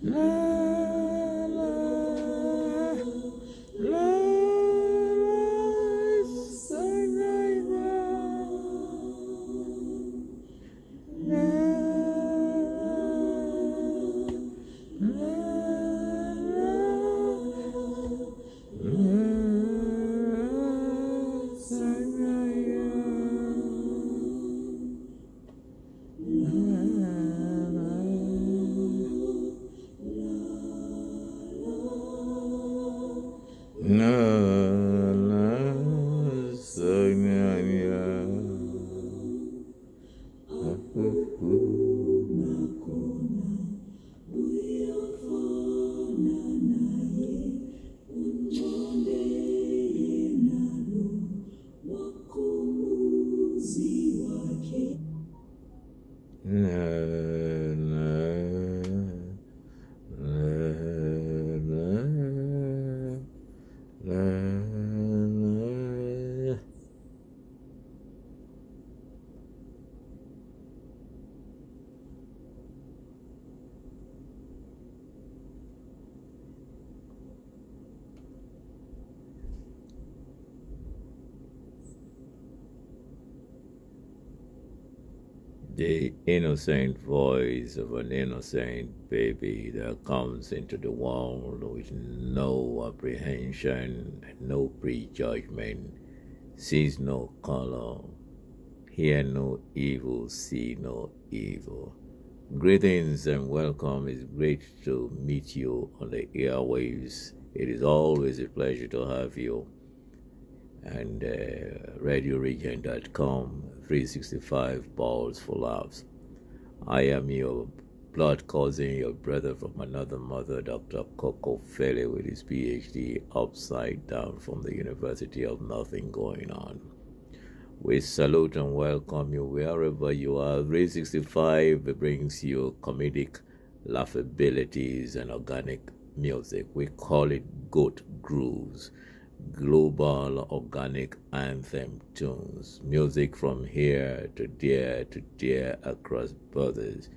La, la, la, the innocent voice of an innocent baby that comes into the world with no apprehension, no prejudgment, sees no color, hear no evil, see no evil. Greetings and welcome. It's great to meet you on the airwaves. It is always a pleasure to have you. And RadioRegent.com, 365 Balls for Laughs. I am your blood cousin, your brother from another mother, Dr. Coco Fele, with his PhD upside down from the University of Nothing going on. We salute and welcome you wherever you are. 365 brings you comedic laughabilities and organic music. We call it Goat Grooves, global organic anthem tunes. Music from here to there across borders.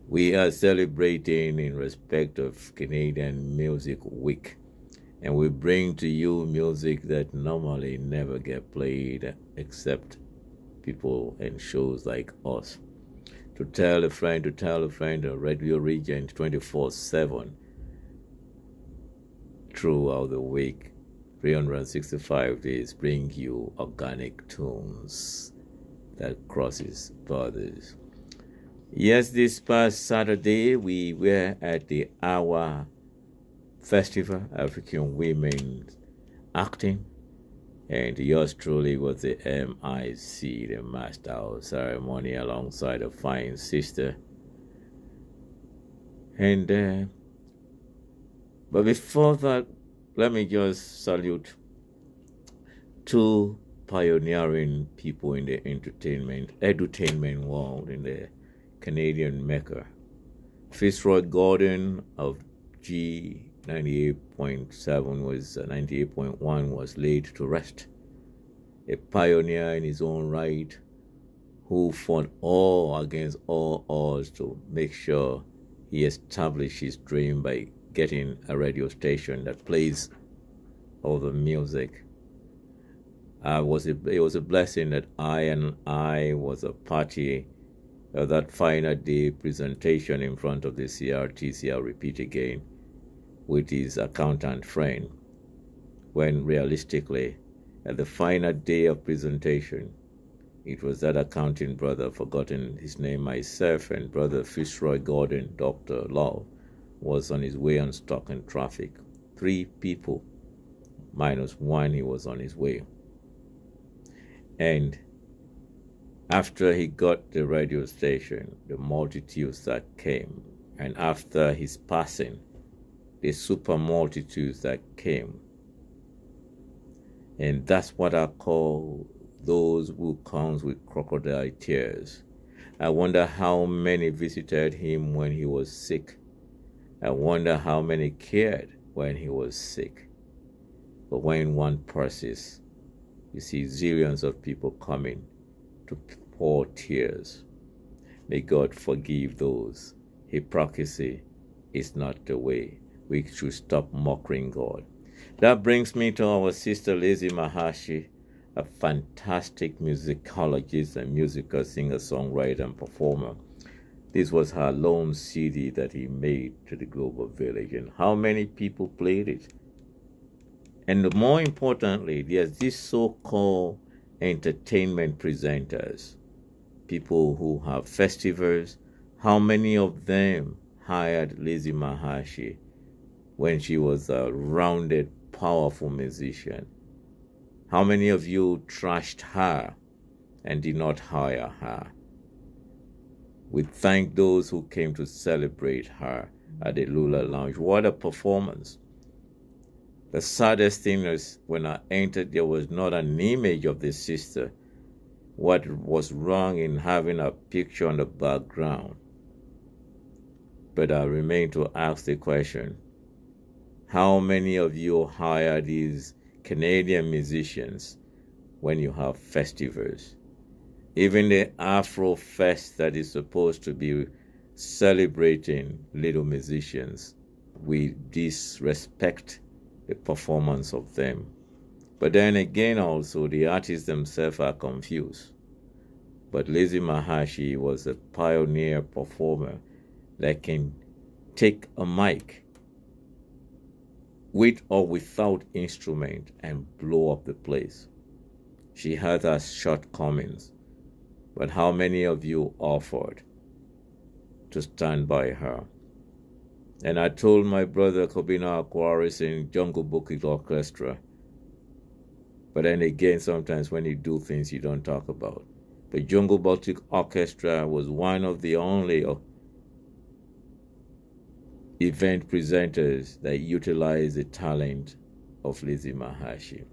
We are celebrating in respect of Canadian Music Week, and we bring to you music that normally never get played except people and shows like us. To tell a friend, a Radio Regent 24/7 throughout the week. 365 days bring you organic tunes that crosses borders. Yes, this past Saturday we were at the Hour Festival, African Women Acting, and yours truly was the MIC, the Master of Ceremony, alongside a fine sister. And but before that, let me just salute two pioneering people in the edutainment world in the Canadian Mecca. Fitzroy Gordon of G98.1 was laid to rest. A pioneer in his own right who fought all against all odds to make sure he established his dream by getting a radio station that plays all the music. It was a blessing that I was a party of that final day presentation in front of the CRTC. I'll repeat again, with his accountant friend, when realistically, at the final day of presentation, it was that accounting brother, forgotten his name, myself, and brother Fitzroy Gordon, Dr. Love, was on his way unstuck in traffic. 3 people, minus 1, he was on his way. And after he got the radio station, the multitudes that came, and after his passing, the super multitudes that came. And that's what I call those who comes with crocodile tears. I wonder how many visited him when he was sick. I wonder how many cared when he was sick. But when one passes, you see zillions of people coming to pour tears. May God forgive those hypocrisy is not the way. We should stop mocking God. That brings me to our sister Lizzie Mahashi, a fantastic musicologist and musical singer, songwriter, and performer. This was her lone CD that he made to the Global Village, and how many people played it? And more importantly, there's these so-called entertainment presenters, people who have festivals. How many of them hired Lizzie Mahashi when she was a rounded, powerful musician? How many of you trashed her and did not hire her? We thank those who came to celebrate her at the Lula Lounge. What a performance. The saddest thing is when I entered, there was not an image of the sister. What was wrong in having a picture on the background? But I remain to ask the question, how many of you hire these Canadian musicians when you have festivals? Even the Afro Fest that is supposed to be celebrating little musicians, we disrespect the performance of them. But then again also, the artists themselves are confused. But Lizzie Mahashi was a pioneer performer that can take a mic with or without instrument and blow up the place. She had her shortcomings, but how many of you offered to stand by her? And I told my brother Kobina Aquaris in Jungle Book Orchestra, but then again, sometimes when you do things you don't talk about. The Jungle Baltic Orchestra was one of the only event presenters that utilized the talent of Lizzie Mahashi.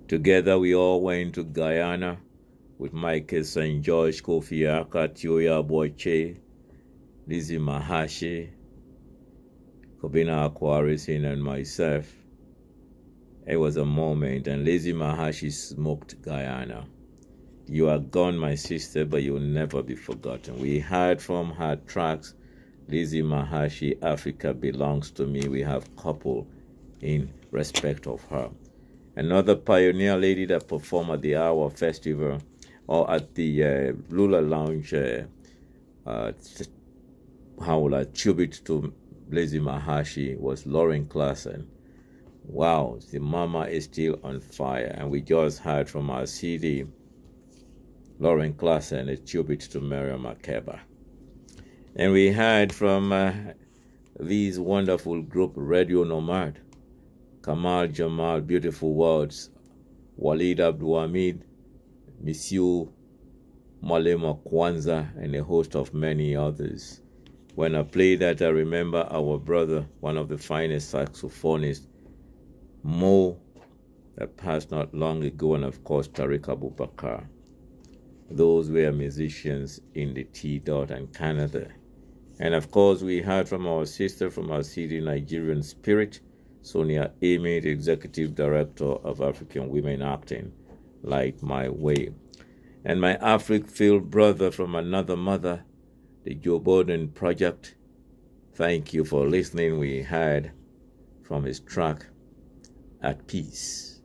Together we all went to Guyana with Michael St. George, Kofi Aka, Tioya Boyche, Lizzie Mahashi, Kobina Aquarisin, and myself. It was a moment, and Lizzie Mahashi smoked Guyana. You are gone, my sister, but you'll never be forgotten. We heard from her tracks, Lizzie Mahashi, Africa Belongs to Me. We have couple in respect of her. Another pioneer lady that performed at the Hour Festival or at the Lula Lounge, tribute to Lizzie Mahashi was Lauren Klassen. Wow, the mama is still on fire. And we just heard from our CD, Lauren Klassen, a tribute to Miriam Makeba. And we heard from these wonderful group, Radio Nomad, Kamal Jamal, Beautiful Words, Walid Abdulhamid, Monsieur Malema Kwanzaa, and a host of many others. When I play that, I remember our brother, one of the finest saxophonists, Mo, that passed not long ago, and of course Tariq Abubakar. Those were musicians in the T-Dot and Canada. And of course, we heard from our sister from our CD, Nigerian Spirit, Sonia Amy, the Executive Director of African Women Acting, Light My Way. And my Afric-filled brother from another mother, the Joe Borden Project. Thank you for listening. We heard from his track, At Peace,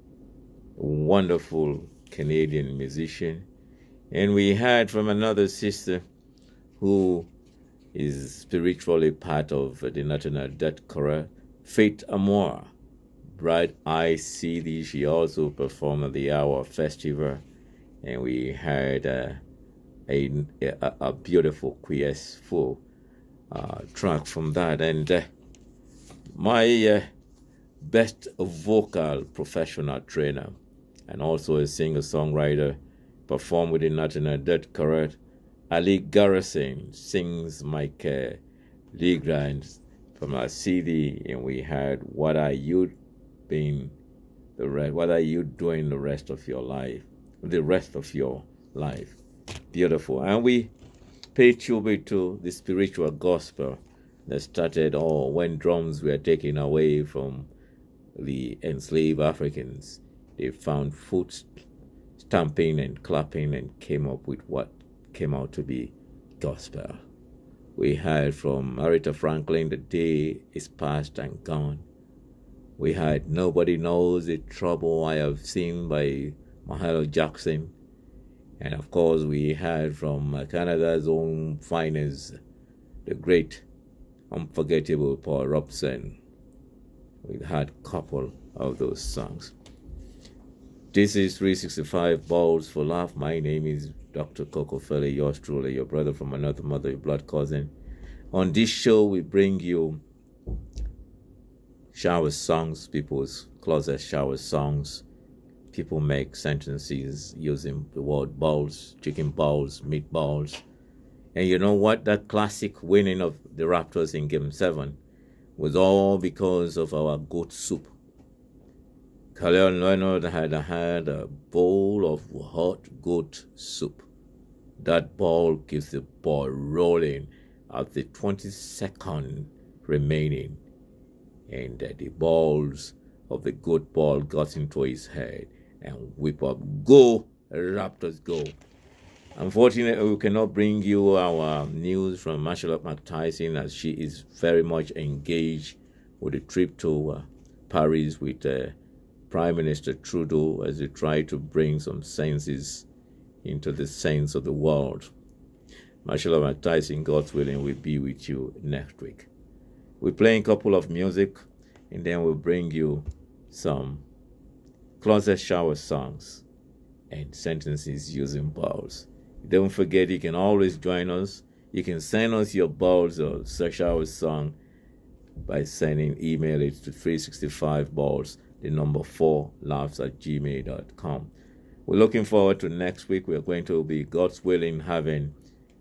a wonderful Canadian musician. And we heard from another sister who is spiritually part of the National Debt Chorus, Faith Amour, Bright Eye CD. She also performed at the Hour Festival. And we heard a beautiful QS4 track from that. And my best vocal professional trainer and also a singer-songwriter performed with the National Debt Chorus, Ali Garrison sings Mike Legrand from our CD, and we heard What Are You Doing the rest of your life? The rest of your life. Beautiful. And we pay tribute to the spiritual gospel that started when drums were taken away from the enslaved Africans. They found foot stamping and clapping and came up with what came out to be gospel. We heard from Aretha Franklin, The Day is Past and Gone. We had Nobody Knows the Trouble I Have Seen by Mahalia Jackson. And of course, we heard from Canada's own finest, the great, unforgettable Paul Robeson. We had a couple of those songs. This is 365 Balls for Laugh. My name is Dr. Coco Fele, yours truly, your brother from another mother, your blood cousin. On this show, we bring you shower songs, people's closet shower songs. People make sentences using the word balls, chicken balls, meatballs. And you know what? That classic winning of the Raptors in Game 7 was all because of our goat soup. Kawhi Leonard had a bowl of hot goat soup. That ball keeps the ball rolling at the 22nd remaining. And the balls of the goat ball got into his head and whip up, go, Raptors, go. Unfortunately, we cannot bring you our news from Marshall McTyson as she is very much engaged with a trip to Paris with Prime Minister Trudeau as they try to bring some senses into the sense of the world. Marshall McTyson, God's willing, will be with you next week. We're playing a couple of music, and then we'll bring you some closet shower songs and sentences using balls. Don't forget, you can always join us. You can send us your balls or shower song by email it to 365balls, the number 4 laughs@gmail.com. We're looking forward to next week. We're going to be, God's willing, having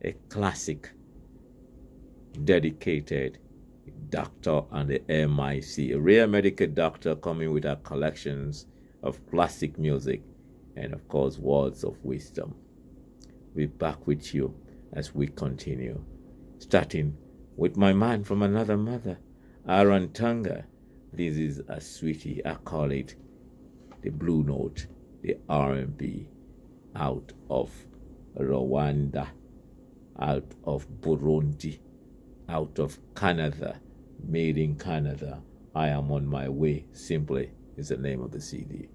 a classic dedicated doctor and the MIC, a rare medical doctor coming with our collections of classic music and, of course, words of wisdom. We'll be back with you as we continue, starting with my man from another mother, Aaron Tunga. This is a sweetie. I call it the Blue Note, the R&B, out of Rwanda, out of Burundi, out of Canada, made in Canada. I Am on My Way, simply is the name of the CD.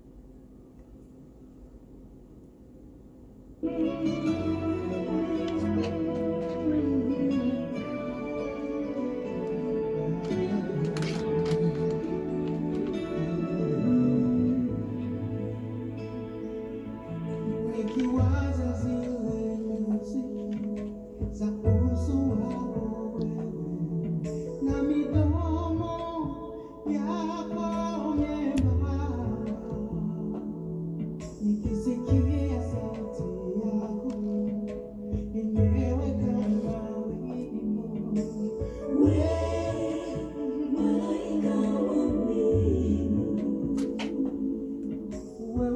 Yeah.